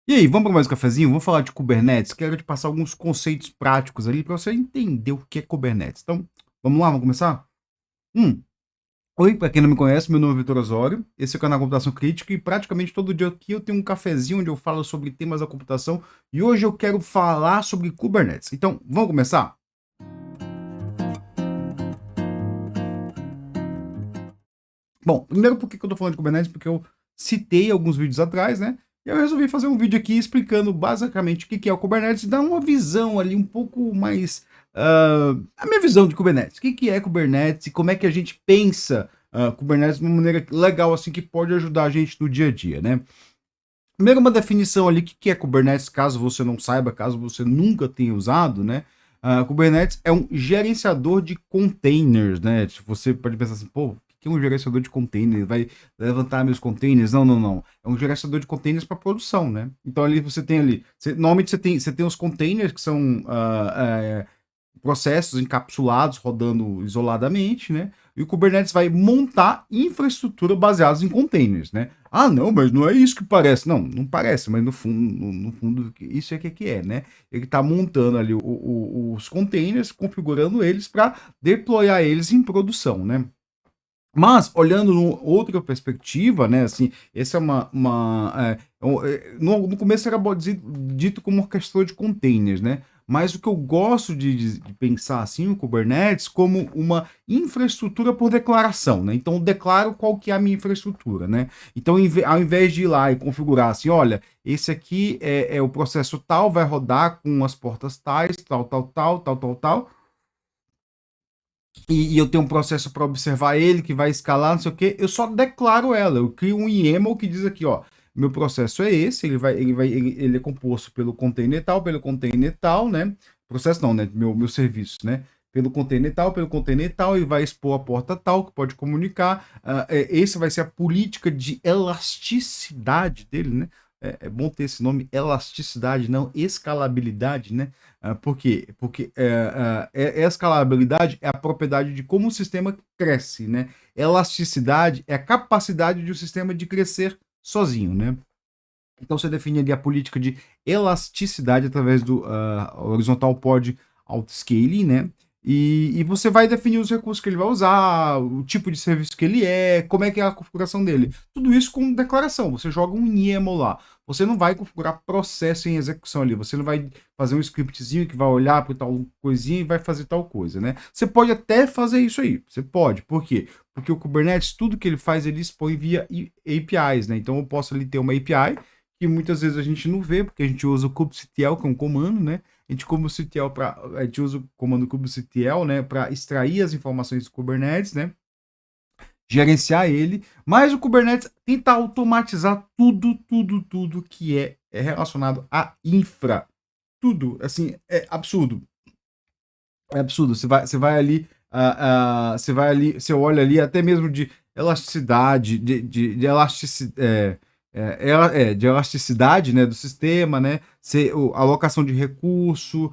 E aí, vamos para mais um cafezinho? Vamos falar de Kubernetes? Quero te passar alguns conceitos práticos ali para você entender o que é Kubernetes. Então, vamos lá, vamos começar? Hum. Oi, para quem não me conhece, meu nome é Vitor Osório, esse é o canal Computação Crítica e praticamente todo dia aqui eu tenho um cafezinho onde eu falo sobre temas da computação e hoje eu quero falar sobre Kubernetes. Então, vamos começar? Bom, primeiro por que eu tô falando de Kubernetes? Porque eu citei alguns vídeos atrás, né? E eu resolvi fazer um vídeo aqui explicando basicamente o que é o Kubernetes e dar uma visão ali um pouco mais. A minha visão de Kubernetes. O que é Kubernetes e como é que a gente pensa Kubernetes de uma maneira legal, assim, que pode ajudar a gente no dia a dia, né? Primeiro, uma definição ali, o que é Kubernetes, caso você não saiba, caso você nunca tenha usado, né? Kubernetes é um gerenciador de containers, né? Tipo, você pode pensar assim, pô, o que é um gerenciador de containers? Vai levantar meus containers? Não, não, não. É um gerenciador de containers para produção, né? Então ali você tem ali, normalmente você tem os containers que são processos encapsulados rodando isoladamente, né? E o Kubernetes vai montar infraestrutura baseada em containers, né? Ah, não, mas não é isso que parece. Não, não parece, mas no fundo, no fundo isso é que é, né? Ele está montando ali os containers, configurando eles para deployar eles em produção, né? Mas, olhando numa outra perspectiva, né, assim, essa é no começo era dito como orquestrador de containers, né, mas o que eu gosto de pensar, assim, o Kubernetes como uma infraestrutura por declaração, né, então eu declaro qual que é a minha infraestrutura, né, então ao invés de ir lá e configurar assim, olha, esse aqui é o processo tal, vai rodar com as portas tais, tal, e eu tenho um processo para observar ele, que vai escalar, não sei o quê, eu só declaro ela. Eu crio um YAML que diz aqui, ó, meu processo é esse, ele é composto pelo container tal, né? Processo não, né? Meu serviço, né? Pelo container tal, e vai expor a porta tal, que pode comunicar. Esse vai ser a política de elasticidade dele, né? É bom ter esse nome, elasticidade, não escalabilidade, né? Por quê? Porque a escalabilidade é a propriedade de como o sistema cresce, né? Elasticidade é a capacidade de o sistema de crescer sozinho, né? Então você define ali a política de elasticidade através do horizontal pod autoscaling, né? E você vai definir os recursos que ele vai usar, o tipo de serviço que ele é, como é que é a configuração dele. Tudo isso com declaração. Você joga um YAML lá. Você não vai configurar processo em execução ali. Você não vai fazer um scriptzinho que vai olhar para tal coisinha e vai fazer tal coisa, né? Você pode até fazer isso aí. Você pode. Por quê? Porque o Kubernetes, tudo que ele faz, ele expõe via APIs, né? Então eu posso ali ter uma API que muitas vezes a gente não vê, porque a gente usa o kubectl, que é um comando, né? A gente usa o comando kubectl, né, para extrair as informações do Kubernetes, né? Gerenciar ele, mas o Kubernetes tenta automatizar tudo que é relacionado à infra. Tudo, assim, é absurdo. É absurdo. Você vai ali, você vai ali, você olha ali até mesmo de elasticidade, de de elasticidade, né, do sistema, né, alocação de recurso,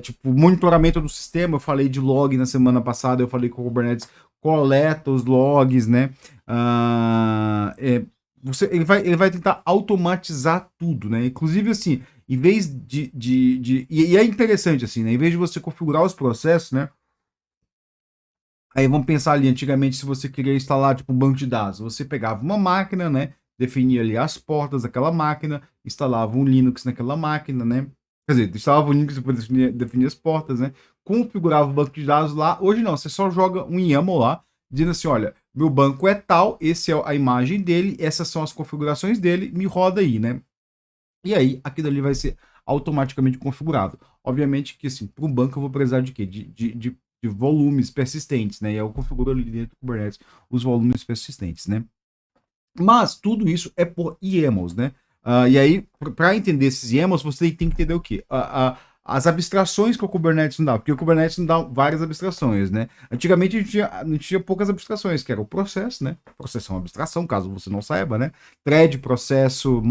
tipo, monitoramento do sistema. Eu falei de log na semana passada, eu falei que o Kubernetes coleta os logs, né, ah, é, ele vai tentar automatizar tudo, né, inclusive assim, em vez e é interessante assim, né? Em vez de você configurar os processos, né? Aí vamos pensar ali, antigamente, se você queria instalar tipo um banco de dados, você pegava uma máquina, né? Definia ali as portas daquela máquina, instalava um Linux naquela máquina, né? Quer dizer, instalava o Linux para definir as portas, né? Configurava o banco de dados lá. Hoje não, você só joga um YAML lá, dizendo assim: olha, meu banco é tal, esse é a imagem dele, essas são as configurações dele, me roda aí, né? E aí, aquilo ali vai ser automaticamente configurado. Obviamente que, assim, para um banco eu vou precisar de quê? De volumes persistentes, né? E eu configuro ali dentro do Kubernetes os volumes persistentes, né? Mas tudo isso é por YAMLs, né? E aí, para entender esses YAMLs, você tem que entender o quê? As abstrações que o Kubernetes não dá, porque o Kubernetes não dá várias abstrações, né? Antigamente a gente tinha poucas abstrações, que era o processo, né? O processo é uma abstração, caso você não saiba, né? Thread, processo,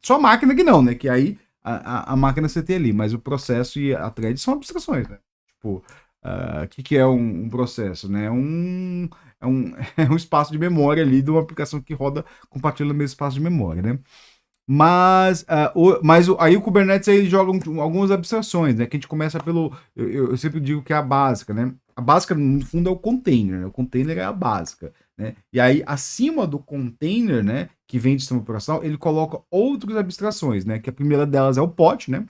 só máquina que não, né? Que aí a máquina você tem ali, mas o processo e a thread são abstrações, né? Tipo, o que é um processo, né? É um espaço de memória ali de uma aplicação que roda compartilha o mesmo espaço de memória, né? Aí o Kubernetes aí ele joga algumas abstrações, né? Que a gente começa pelo. Eu sempre digo que é a básica, né? A básica, no fundo, é o container, né? O container é a básica, né? E aí, acima do container, né? Que vem de sistema operacional, ele coloca outras abstrações, né? Que a primeira delas é o pod, né?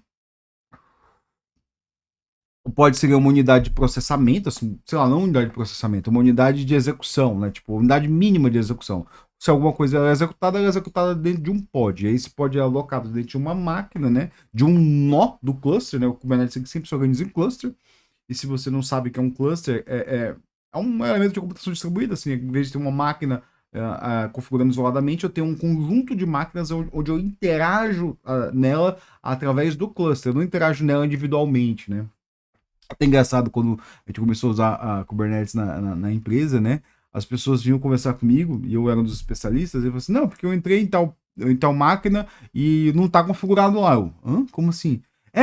O pod seria uma unidade de processamento, assim, sei lá, não unidade de processamento, uma unidade de execução, né? Tipo, unidade mínima de execução. Se alguma coisa ela é executada dentro de um pod. E aí esse pod é alocado dentro de uma máquina, né? De um nó do cluster, né? O Kubernetes sempre se organiza em cluster. E se você não sabe o que é um cluster, é um elemento de computação distribuída, assim, em vez de ter uma máquina configurando isoladamente, eu tenho um conjunto de máquinas onde eu interajo nela através do cluster, eu não interajo nela individualmente, né? Até engraçado quando a gente começou a usar a Kubernetes na empresa, né? As pessoas vinham conversar comigo e eu era um dos especialistas. E eu falei assim: não, porque eu entrei em tal máquina e não tá configurado lá. Hã? Como assim?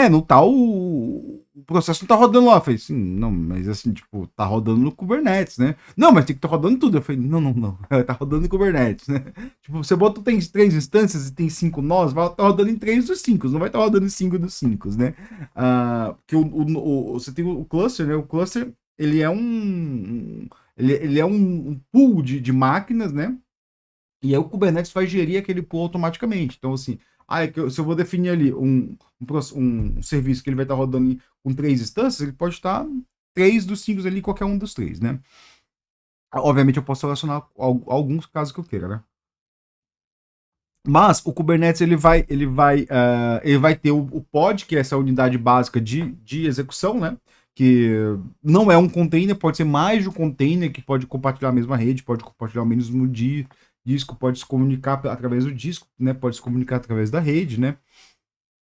Não tá o processo não tá rodando lá. Eu falei assim: não, mas assim, tipo, tá rodando no Kubernetes, né? Não, mas tem que estar rodando tudo. Eu falei: não, não, não, tá rodando em Kubernetes, né? Tipo, você bota, tem 3 instâncias e tem 5 nós, vai estar rodando em 3 dos 5, não vai estar rodando em 5 dos 5, né? Porque você tem o cluster, né? O cluster, ele é ele é um pool de máquinas, né? E aí o Kubernetes vai gerir aquele pool automaticamente. Então, assim, se eu vou definir ali um serviço que ele vai estar rodando com 3 instâncias, ele pode estar 3 dos 5 ali, qualquer um dos 3, né? Obviamente eu posso selecionar alguns casos que eu queira, né? Mas o Kubernetes ele vai ter o pod, que é essa unidade básica de execução, né? Que não é um container, pode ser mais de um container que pode compartilhar a mesma rede, pode compartilhar o mesmo disco, pode se comunicar através do disco, né? Pode se comunicar através da rede, né?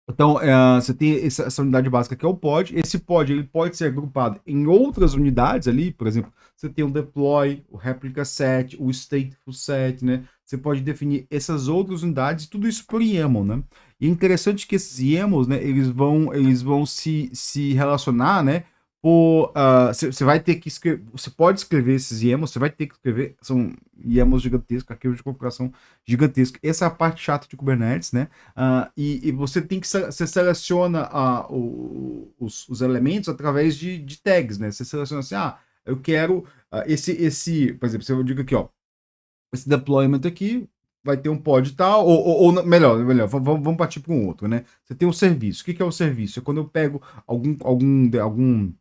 Então, você tem essa unidade básica que é o pod. Esse pod ele pode ser agrupado em outras unidades ali, por exemplo, você tem o deploy, o replica set, o stateful set, né? Você pode definir essas outras unidades, tudo isso por YAML, né? E é interessante que esses YAMLs, né, eles vão se relacionar, né? Você vai ter que escrever, você pode escrever esses YAMLs, você vai ter que escrever, são YAMLs gigantescos, arquivos de configuração gigantescos. Essa é a parte chata de Kubernetes, né? E você tem que você seleciona os elementos através de tags, né? Você seleciona assim, eu quero por exemplo, se eu digo aqui, ó, esse deployment aqui vai ter um pod tal, melhor, vamos partir para um outro, né? Você tem um serviço. O que é o serviço? É quando eu pego algum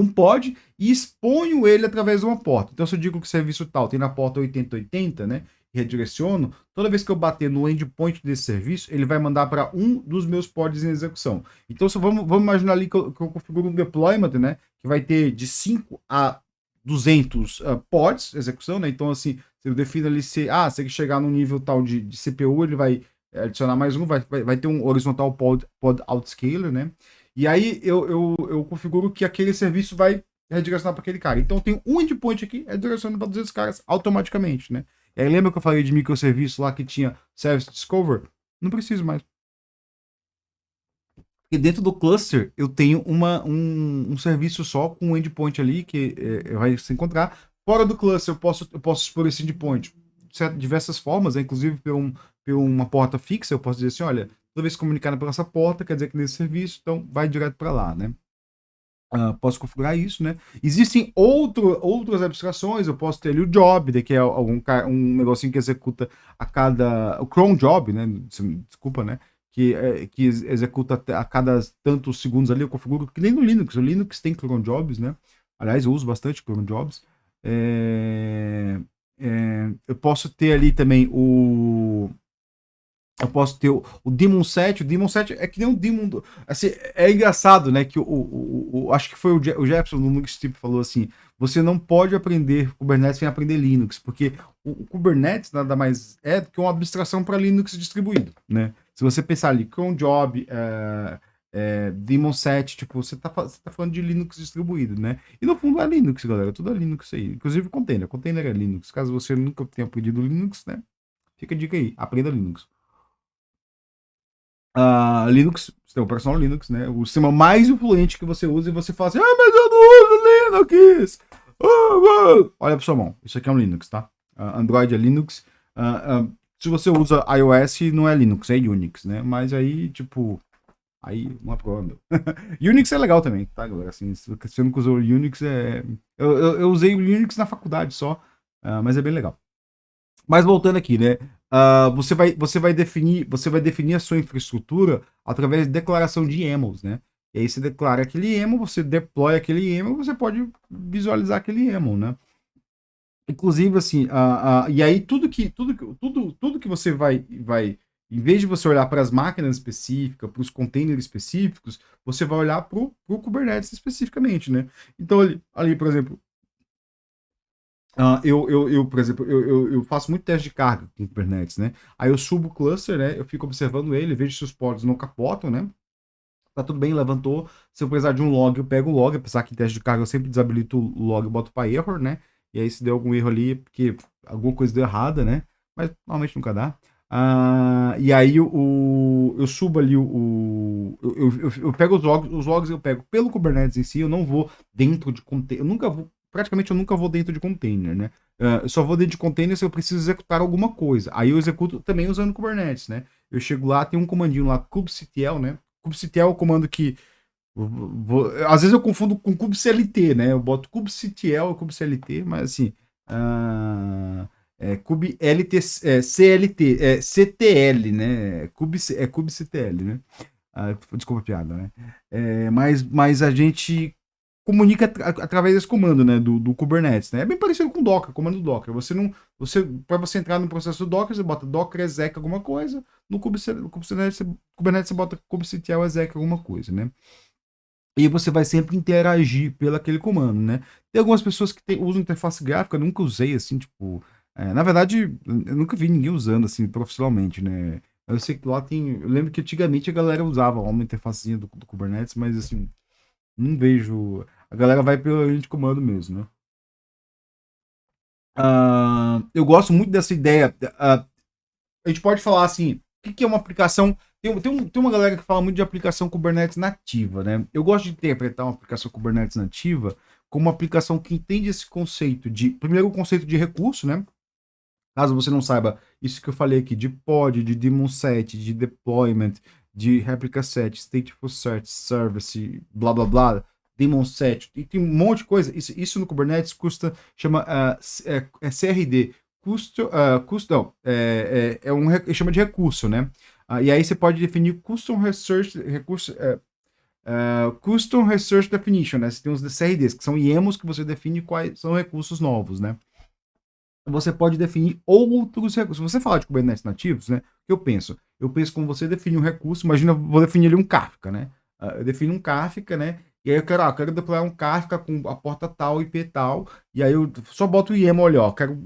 pod e exponho ele através de uma porta. Então, se eu digo que o serviço tal tem na porta 8080, né? E redireciono, toda vez que eu bater no endpoint desse serviço, ele vai mandar para um dos meus pods em execução. Então, vamos imaginar ali que eu configuro um deployment, né? Que vai ter de 5 a 200 pods execução, né? Então, assim, se eu defino ali se ele chegar no nível tal de CPU, ele vai adicionar mais um, vai ter um horizontal pod outscaler, né? E aí eu configuro que aquele serviço vai redirecionar para aquele cara. Então tem um endpoint aqui, redirecionando para 200 caras automaticamente, né? E aí lembra que eu falei de microserviço lá que tinha Service Discover? Não preciso mais. E dentro do cluster eu tenho um serviço só com um endpoint ali que vai se encontrar. Fora do cluster eu posso expor esse endpoint de diversas formas, né? Inclusive por uma porta fixa. Eu posso dizer assim, olha, toda vez que comunicar por essa porta, quer dizer que nesse serviço, então vai direto para lá, né? Posso configurar isso, né? Existem outras abstrações, eu posso ter ali o job, que é um negocinho que executa o cron job, né? Desculpa, né? Que executa a cada tantos segundos ali, eu configuro, que nem no Linux. O Linux tem cron jobs, né? Aliás, eu uso bastante cron jobs. Eu posso ter ali também eu posso ter o Daemon 7. O Daemon 7 é que nem um Daemon. Assim, é engraçado, né? Que acho que foi o Jefferson no Mixtip falou assim: você não pode aprender Kubernetes sem aprender Linux, porque o Kubernetes nada mais é do que uma abstração para Linux distribuído, né? Se você pensar ali, cron job, Daemon 7, tipo, você tá falando de Linux distribuído, né? E no fundo é Linux, galera. Tudo é Linux aí. Inclusive container. Container é Linux. Caso você nunca tenha aprendido Linux, né? Fica a dica aí. Aprenda Linux. Linux, sistema operacional Linux, né? O sistema mais influente que você usa e você fala assim, mas eu não uso Linux! Olha pra sua mão, isso aqui é um Linux, tá? Android é Linux. Se você usa iOS, não é Linux, é Unix, né? Mas aí, tipo, aí uma prova, meu. Unix é legal também, tá, galera? Assim, se você nunca usou Unix, é. Eu usei o Unix na faculdade só, mas é bem legal. Mas voltando aqui, né? Você vai definir a sua infraestrutura através de declaração de YAMLs, né? E aí você declara aquele YAML, você deploy aquele YAML, você pode visualizar aquele YAML, né? Inclusive, assim, e aí tudo que você vai, em vez de você olhar para as máquinas específicas, para os containers específicos, você vai olhar para o Kubernetes especificamente, né? Então, ali, por exemplo, por exemplo, eu faço muito teste de carga com Kubernetes, né? Aí eu subo o cluster, né? Eu fico observando ele, vejo se os pods não capotam, né? Tá tudo bem, levantou. Se eu precisar de um log, eu pego o log, apesar que em teste de carga eu sempre desabilito o log e boto para error, né? E aí se deu algum erro ali, porque alguma coisa deu errada, né? Mas normalmente nunca dá. E aí eu subo ali eu pego os logs eu pego pelo Kubernetes em si, eu não vou dentro de container, praticamente eu nunca vou dentro de container, né? Eu só vou dentro de container se eu preciso executar alguma coisa. Aí eu executo também usando Kubernetes, né? Eu chego lá, tem um comandinho lá, kubectl, né? Kubectl é o comando que. Às vezes eu confundo com kubectl, né? Eu boto kubectl ou kubectl, mas assim. Kubelt, CLT, CTL, né? Kubectl, né? Desculpa a piada, né? Mas a gente comunica através desse comando, né? Do Kubernetes, né? É bem parecido com o Docker, comando do Docker. Para você entrar no processo do Docker, você bota Docker exec alguma coisa, no Kubernetes você bota kubectl exec alguma coisa, né? E você vai sempre interagir pelo aquele comando, né? Tem algumas pessoas que usam interface gráfica, eu nunca usei assim, tipo. Na verdade, eu nunca vi ninguém usando assim profissionalmente, né? Eu sei que lá tem. Eu lembro que antigamente a galera usava uma interfacezinha do Kubernetes, mas assim, não vejo. A galera vai pela linha de comando mesmo, né? Eu gosto muito dessa ideia. A gente pode falar assim, o que é uma aplicação. Tem uma galera que fala muito de aplicação Kubernetes nativa, né? Eu gosto de interpretar uma aplicação Kubernetes nativa como uma aplicação que entende esse conceito de, primeiro, o conceito de recurso, né? Caso você não saiba, isso que eu falei aqui de pod, de daemon set, de deployment, de replica set, stateful search, service, blá blá blá, daemon set, e tem um monte de coisa. Isso no Kubernetes chama CRD, não, chama de recurso, né? E aí você pode definir custom research, custom research definition, né? Você tem os CRDs, que são YAMLs que você define quais são recursos novos, né? Você pode definir outros recursos. Se você falar de Kubernetes nativos, né? O que eu penso? Eu penso como você definir um recurso, imagina, eu vou definir ali um Kafka, né? Eu defino um Kafka, né? E aí eu quero deployar um Kafka com a porta tal, IP tal, e aí eu só boto o YAML ali, ó, quero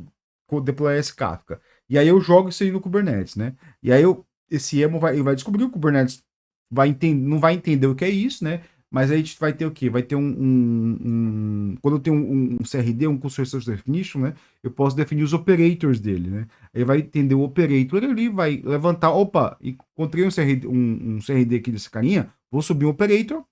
deployar esse Kafka. E aí eu jogo isso aí no Kubernetes, né? E aí esse YAML vai descobrir o Kubernetes não vai entender o que é isso, né? Mas aí a gente vai ter o quê? Vai ter quando eu tenho um CRD, um Custom Resource Definition, né? Eu posso definir os operators dele, né? Ele vai entender o operator ali, vai levantar, opa, encontrei um CRD aqui desse carinha, vou subir um operator,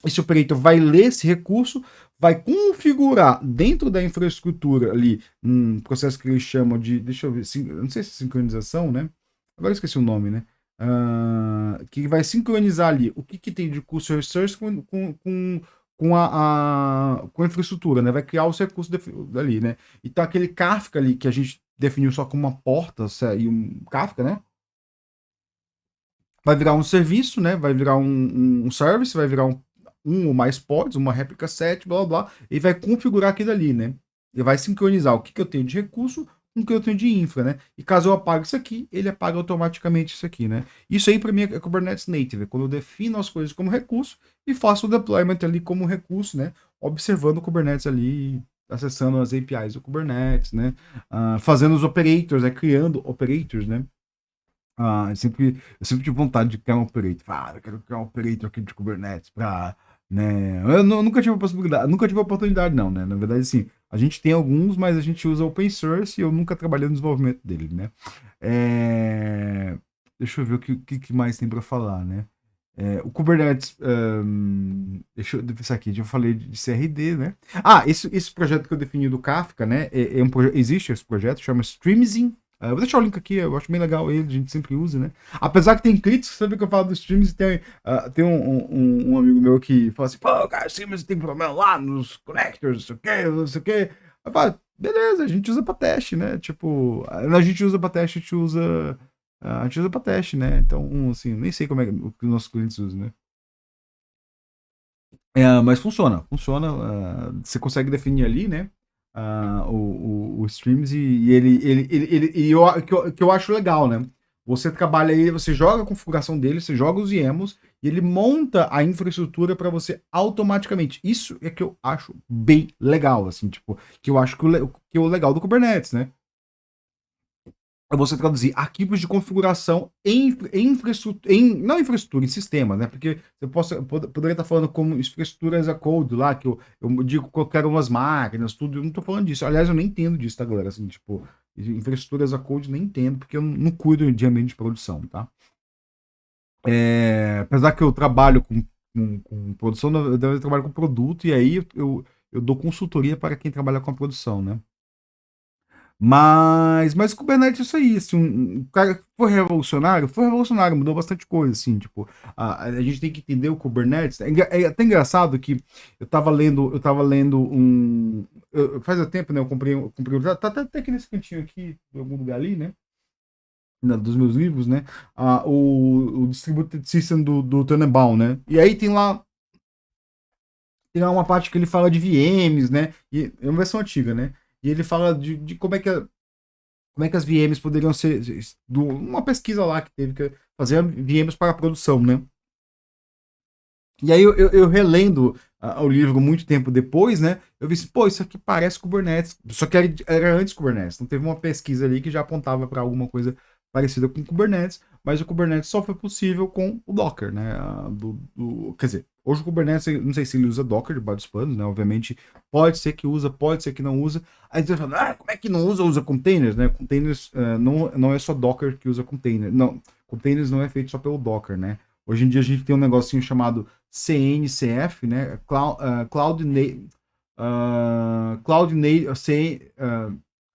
esse operator vai ler esse recurso, vai configurar dentro da infraestrutura ali um processo que eles chamam de, deixa eu ver, não sei se é sincronização, né? Agora eu esqueci o nome, né? Que vai sincronizar ali o que tem de custom resource com a infraestrutura, né? Vai criar os recursos ali, né? Então aquele Kafka ali que a gente definiu só como uma porta e um Kafka, né? Vai virar um serviço, né? Vai virar um service, vai virar um ou mais pods, uma réplica set, blá blá blá, e vai configurar aquilo ali, né? E vai sincronizar o que eu tenho de recurso com o que eu tenho de infra, né? E caso eu apague isso aqui, ele apaga automaticamente isso aqui, né? Isso aí para mim é Kubernetes Native, é quando eu defino as coisas como recurso e faço o deployment ali como recurso, né? Observando o Kubernetes ali, acessando as APIs do Kubernetes, né? Fazendo os operators, né? Criando operators, né? Eu sempre tive vontade de criar um operator. Eu quero criar um operator aqui de Kubernetes para, né? Nunca tive a possibilidade, nunca tive a oportunidade, não, né? Na verdade, assim, a gente tem alguns, mas a gente usa open source e eu nunca trabalhei no desenvolvimento dele, né? Deixa eu ver o que mais tem para falar, né? O Kubernetes, deixa eu pensar aqui, já falei de CRD, né? Esse projeto que eu defini do Kafka, né? Existe esse projeto, chama Streamzin, Vou deixar o link aqui, eu acho bem legal ele, a gente sempre usa, né? Apesar que tem críticos, sempre que eu falo dos streams, tem um amigo meu que fala assim, pô, cara, streams tem problema lá nos connectors, não sei o que, não sei o que. Eu falo, beleza, a gente usa pra teste, né? Tipo, a gente usa pra teste, a gente usa pra teste, né? Então, assim, nem sei como é que os nossos clientes usam, né? Mas funciona. Você consegue definir ali, né? O streams e que eu acho legal, né? Você trabalha aí, você joga a configuração dele, você joga os YAMLs e ele monta a infraestrutura para você automaticamente. Isso é que eu acho bem legal, assim, tipo, que eu acho que é o legal do Kubernetes, né? É você traduzir arquivos de configuração em infraestrutura, não infraestrutura, em sistemas, né? Porque poderia estar falando como infraestruturas a code lá, que eu digo que eu quero umas máquinas, tudo, eu não estou falando disso. Aliás, eu nem entendo disso, tá, galera? Assim, tipo, infraestruturas a code nem entendo, porque eu não cuido de ambiente de produção, tá? Apesar que eu trabalho com produção, eu trabalho com produto, e aí eu dou consultoria para quem trabalha com a produção, né? Mas o Kubernetes é isso aí, assim, um cara que foi revolucionário, mudou bastante coisa, assim, tipo, a gente tem que entender o Kubernetes. É até engraçado que eu tava lendo faz tempo, né, eu comprei, tá até aqui nesse cantinho aqui, em algum lugar ali, né, dos meus livros, né, o Distributed System do Tannenbaum, né, e aí tem lá uma parte que ele fala de VMs, né, e é uma versão antiga, né, e ele fala de como é que as VMs poderiam ser. Uma pesquisa lá que teve que fazer VMs para a produção, né? E aí eu relendo o livro muito tempo depois, né? Eu vi assim, pô, isso aqui parece Kubernetes. Só que era antes Kubernetes. Então teve uma pesquisa ali que já apontava para alguma coisa parecida com Kubernetes, mas o Kubernetes só foi possível com o Docker, né? Quer dizer, hoje o Kubernetes, não sei se ele usa Docker debaixo dos panos, né? Obviamente, pode ser que usa, pode ser que não usa. Aí você fala, como é que não usa? Usa containers, né? Containers não é só Docker que usa container. Não, containers não é feito só pelo Docker, né? Hoje em dia a gente tem um negocinho chamado CNCF, né? Cloud Native,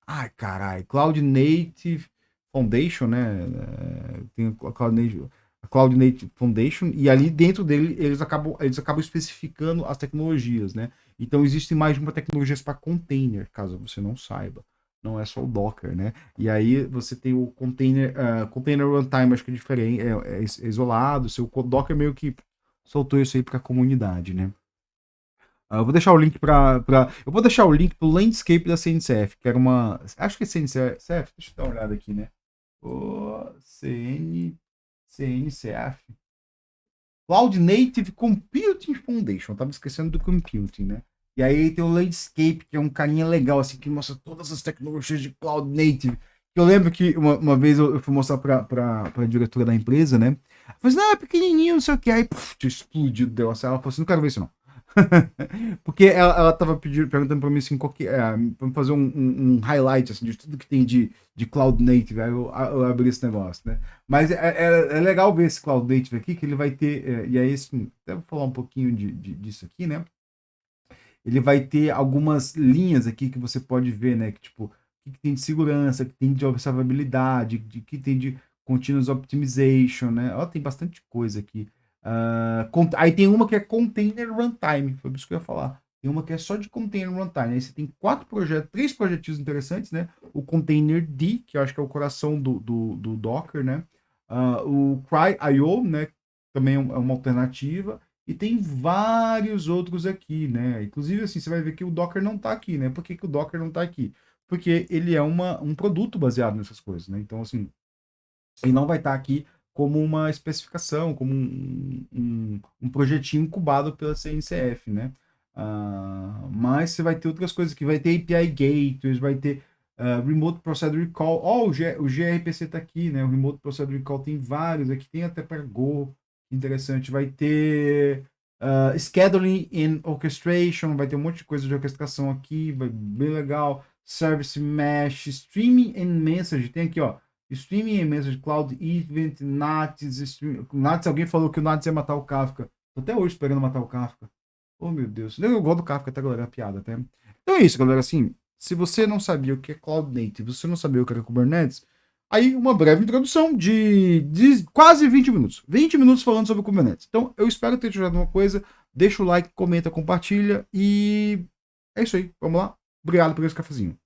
ai, caralho, Cloud Native Foundation, né? Tem a Cloud Native Foundation, e ali dentro dele eles acabam especificando as tecnologias, né? Então existem mais de uma tecnologia para container, caso você não saiba. Não é só o Docker, né? E aí você tem o container runtime, acho que é diferente, é isolado. O seu Docker meio que soltou isso aí para a comunidade, né? Eu vou deixar o link eu vou deixar o link pro Landscape da CNCF, que era uma. Acho que é CNCF, deixa eu dar uma olhada aqui, né? O CNCF. Cloud Native Computing Foundation. Eu tava esquecendo do Computing, né? E aí tem o Landscape, que é um carinha legal, assim, que mostra todas as tecnologias de Cloud Native. Eu lembro que uma vez eu fui mostrar pra diretora da empresa, né? Eu falei assim, não, é pequenininho, não sei o que. Aí, explodiu o negócio. Ela falou assim, não quero ver isso não. Porque ela tava perguntando pra mim assim, pra fazer um highlight assim, de tudo que tem de Cloud Native. Aí eu abri esse negócio, né? Mas é legal ver esse Cloud Native aqui, que ele vai ter. E aí, assim, até vou falar um pouquinho disso aqui, né? Ele vai ter algumas linhas aqui que você pode ver, né? Que tipo, o que tem de segurança, o que tem de observabilidade, o que tem de continuous optimization, né? Ó, tem bastante coisa aqui. Aí tem uma que é Container Runtime, foi isso que eu ia falar. Tem uma que é só de Container Runtime. Aí você tem três projetinhos interessantes, né? O Container D, que eu acho que é o coração do Docker, né? O Cry.io, né? Também é uma alternativa. E tem vários outros aqui, né? Inclusive, assim, você vai ver que o Docker não está aqui, né? Por que o Docker não está aqui? Porque ele é um produto baseado nessas coisas, né? Então, assim, ele não vai estar aqui como uma especificação, como um projetinho incubado pela CNCF, né? Mas você vai ter outras coisas que vai ter API Gateways, vai ter Remote Procedure Call. O gRPC está aqui, né? O Remote Procedure Call tem vários aqui, tem até para Go, interessante. Vai ter Scheduling and Orchestration, vai ter um monte de coisa de orquestração aqui, bem legal. Service Mesh, Streaming and Message, tem aqui, ó. Streaming and Message, Cloud Event, NATS, NATS, alguém falou que o NATS ia matar o Kafka. Tô até hoje esperando matar o Kafka. Oh, meu Deus. Eu gosto do Kafka, até galera, é uma piada até. Então é isso, galera, assim, se você não sabia o que é Cloud Native, se você não sabia o que era Kubernetes, Aí, uma breve introdução de quase 20 minutos. 20 minutos falando sobre o Kubernetes. Então, eu espero ter te ajudado uma coisa. Deixa o like, comenta, compartilha. E é isso aí. Vamos lá. Obrigado por esse cafezinho.